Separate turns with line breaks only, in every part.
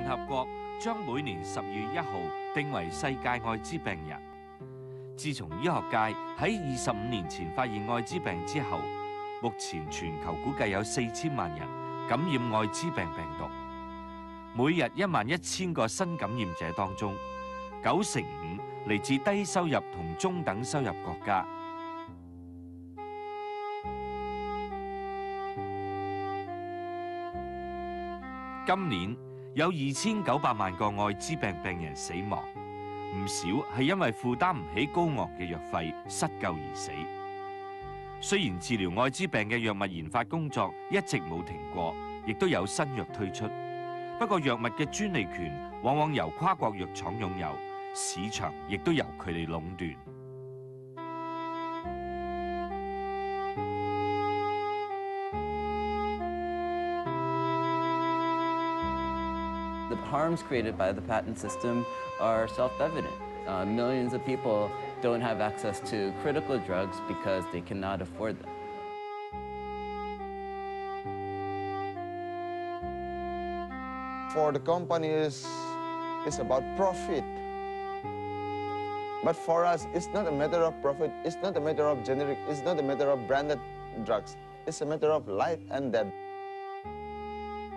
聯合國將每年12月1號定為世界愛滋病日。自從醫學界喺25年前發現愛滋病之後，目前全球估計有4000萬人感染愛滋病病毒。每日11000個新感染者當中，95%嚟自低收入同中等收入國家。今年有2900萬個愛滋病病人死亡，唔少係因為負擔唔起高昂嘅藥費失救而死。雖然治療愛滋病嘅藥物研發工作一直冇停過，亦都有新藥推出，不過藥物嘅專利權往往由跨國藥廠擁有，市場亦都由佢哋壟斷。
The harms created by the patent system are self-evident. Millions of people don't have access to critical drugs because they cannot afford them.
For the companies, it's about profit. But for us, it's not a matter of profit. It's not a matter of generic. It's not a matter of branded drugs. It's a matter of life and death.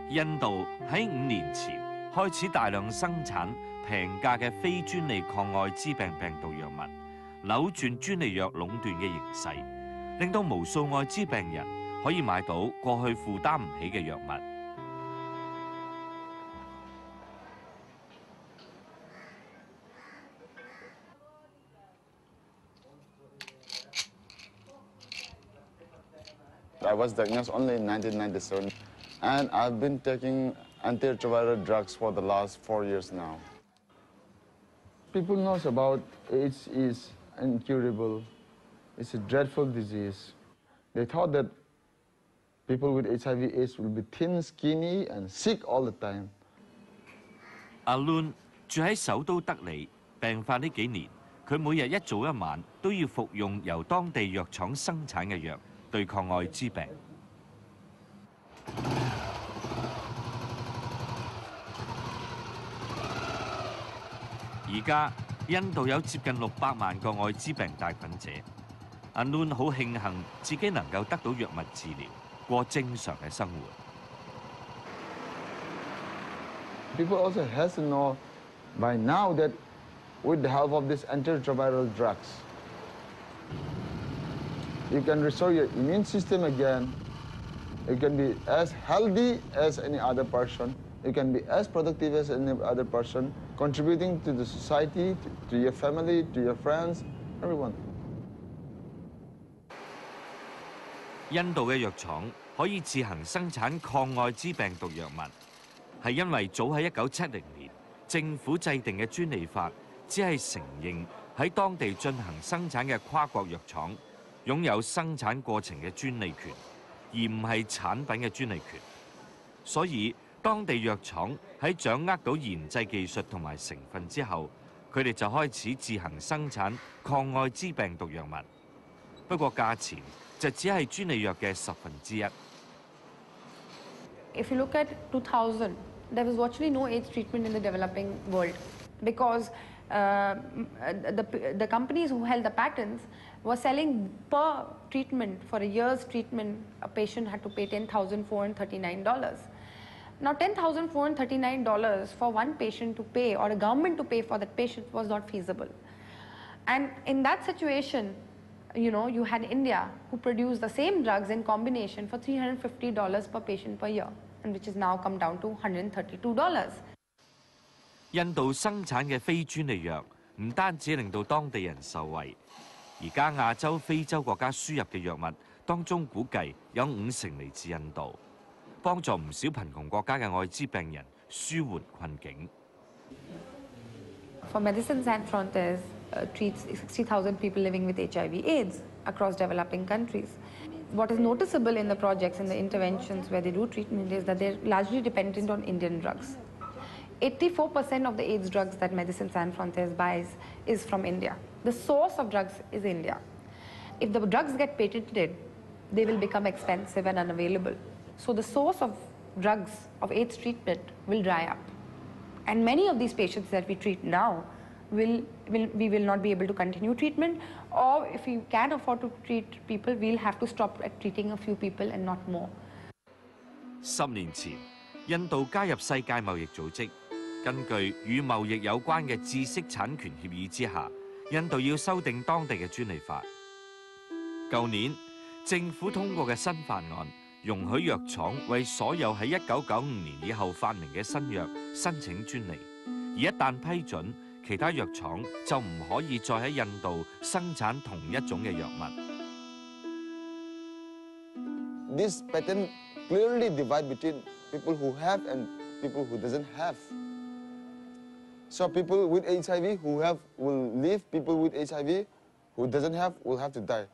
印度喺5年前開始大量生產平價嘅非專利抗愛滋病病毒藥物，扭轉專利藥壟斷嘅形勢，令到無數愛滋病人可以買到過去負擔唔起嘅藥物。
I was diagnosed only in 1997, and I've been taking antiretroviral drugs for the last 4 years now.
People know about AIDS is incurable. It's a dreadful disease. They thought that people with HIV/AIDS will be thin, skinny, and sick all the time.
阿 Lun 住喺首都德里，病發呢幾年，佢每日一早一晚都要服用由當地藥廠生產嘅藥，對抗愛滋病。而家印度有接近600萬個愛滋病帶菌者，阿 Lun 好慶幸自己能夠得到藥物治療，過正常嘅生活。
People also has to know by now that with the help of these antiretroviral drugs, you can restore your immune system again. You can be as healthy as any other person. You can be as productive as any other person, contributing to the society, to your family, to your friends, everyone.
印度嘅藥廠可以自行生產抗愛滋病毒藥物，係因為早喺1970年政府制定嘅專利法，只係承認喺當地進行生產嘅跨國藥廠擁有生產過程嘅專利權，而唔係產品嘅專利權。所以當地藥廠喺掌握到研製技術同埋成分之後，佢哋就開始自行生產抗愛滋病毒藥物。不過價錢就只係專利藥嘅1/10。
If you look at 2000, there was virtually no AIDS treatment in the developing world because the companies who held the patents were selling per treatment. For a year's treatment, a patient had to pay $10,439. Now, $10,439 for one patient to pay or a government to pay for that patient was not feasible. And in that situation, you had India who produced the same drugs in combination for $350 per patient per year, and which has now come down to $132.
印度生產嘅非專利藥唔單止令到當地人受惠，而家亞洲、非洲國家輸入嘅藥物當中，估計有50%嚟自印度，幫助唔少貧窮國家嘅愛滋病人舒緩困境。
For Medicine Sans Frontiers treats 60,000 people living with HIV/AIDS across developing countries. What is noticeable in the projects and the interventions where they do treatment is that they're largely dependent on Indian drugs. 84% of the AIDS drugs that Medicine Sans Frontiers buys is from India. The source of drugs is India. If the drugs get patented, they will become expensive and unavailable. So the source of drugs, of AIDS treatment, will dry up. And many of these patients that we treat now we will not be able to continue treatment, or if we can afford to treat people, we'll have to stop at treating a few people and not more.
10年前，印度加入世界貿易組織，根據與貿易有關嘅知識產權協議之下，印度要修訂當地嘅專利法。舊年政府通過嘅新法案，容許藥廠為所有喺1995年以後發明嘅新藥申請專利，而一旦批准，其他藥廠就唔可以再喺印度生產同一種嘅藥物。
This pattern clearly divide between people who have and people who doesn't have. So people with HIV who have will live, people with HIV who doesn't have will have to die.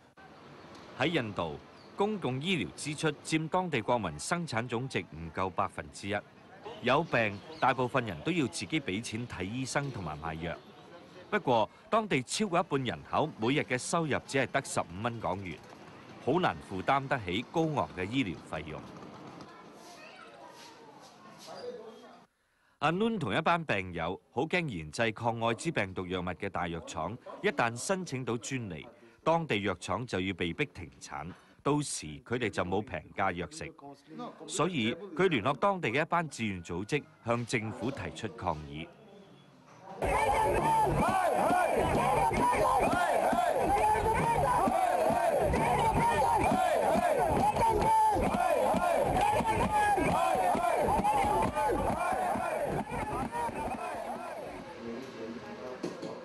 喺印度，公共醫療支出佔當地國民生產總值唔夠1%。有病，大部分人都要自己俾錢睇醫生同埋買藥。不過，當地超過一半人口每日嘅收入只係得15蚊港元，好難負擔得起高昂嘅醫療費用。阿 Noon 同一班病友好驚研製抗愛滋病毒藥物嘅大藥廠，一旦申請到專利，當地藥廠就要被逼停產。到時佢哋就冇平價藥食，所以佢聯絡當地嘅一班志願組織，向政府提出抗議。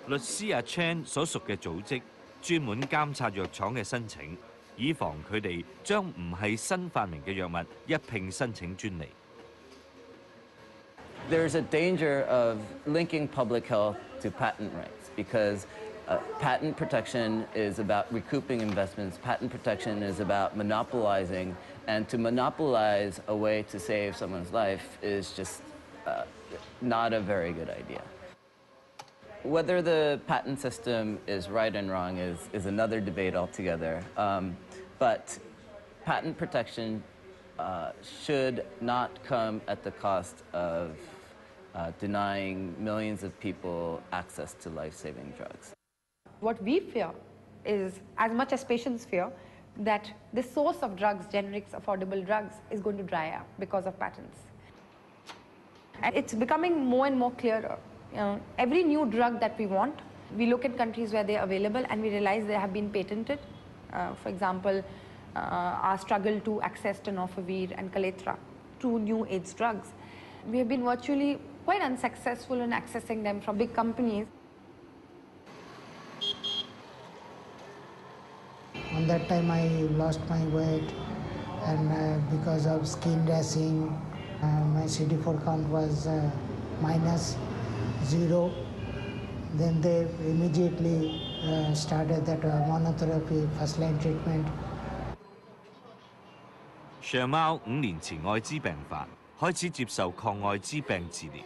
律師阿 Chan 所屬嘅組織專門監察藥廠嘅申請。以防佢哋將唔係新發明嘅藥物一併申請專利。
There's a danger of linking public health to patent rights because patent protection is about recouping investments. Patent protection is about monopolizing, and to monopolize a way to save someone's life is just not a very good idea. Whether the patent system is right and wrong is another debate altogether. But patent protection should not come at the cost of denying millions of people access to life-saving drugs.
What we fear is, as much as patients fear, that the source of drugs, generics, affordable drugs, is going to dry up because of patents. And it's becoming more and more clearer. Every new drug that we want, we look at countries where they're available and we realize they have been patented. For example, our struggle to access tenofovir and Kaletra, 2 new AIDS drugs. We have been virtually quite unsuccessful in accessing them from big companies.
On that time I lost my weight, and because of skin rashing, my CD4 count was -0. Then they immediately started that monotherapy first-line treatment.
上貓5年前愛滋病發，開始接受抗愛滋病治療。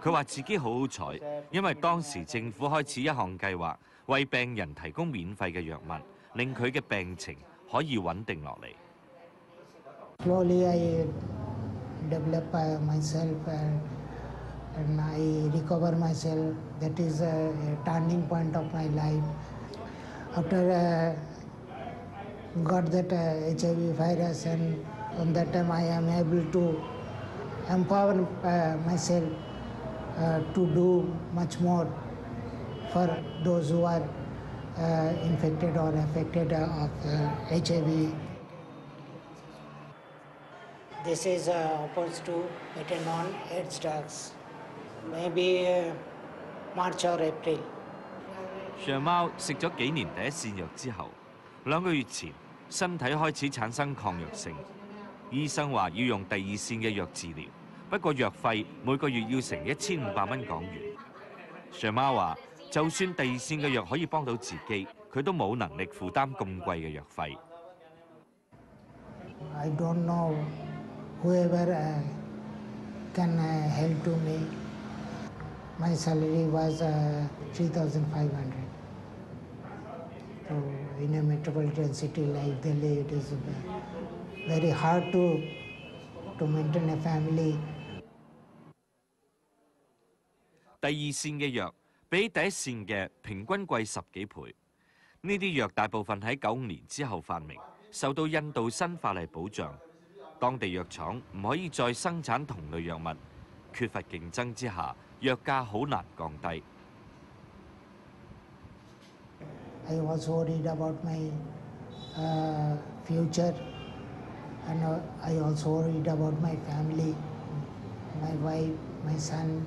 佢話自己好彩，因為當時政府開始一項計劃，為病人提供免費嘅藥物，令佢嘅病情可以穩定落嚟。
Slowly I develop myself and I recover myself. That is a turning point of my life. After got that HIV virus, and on that time I am able to empower myself to do much more for those who are infected or affected of HIV. This is opposed to patent on AIDS drugs. Maybe March or April.
上貓食咗幾年第一線藥之後，2個月前身體開始產生抗藥性，醫生話要用第二線嘅藥治療，不過藥費每個月要成1500蚊港元。上貓話，就算第二線嘅藥可以幫到自己，佢都冇能力負擔咁貴嘅藥費。
I don't know whoever can help to me. My salary was 3,500. So in a metropolitan city like Delhi, it is very hard to maintain a family.
第二線嘅藥比第一線嘅平均貴10幾倍。呢啲藥大部分喺95年之後發明，受到印度新法例保障。當地藥廠唔可以再生產同類藥物，缺乏競爭之下，藥價好難降低。
I was worried about my future, and I also worried about my family, my wife, my son.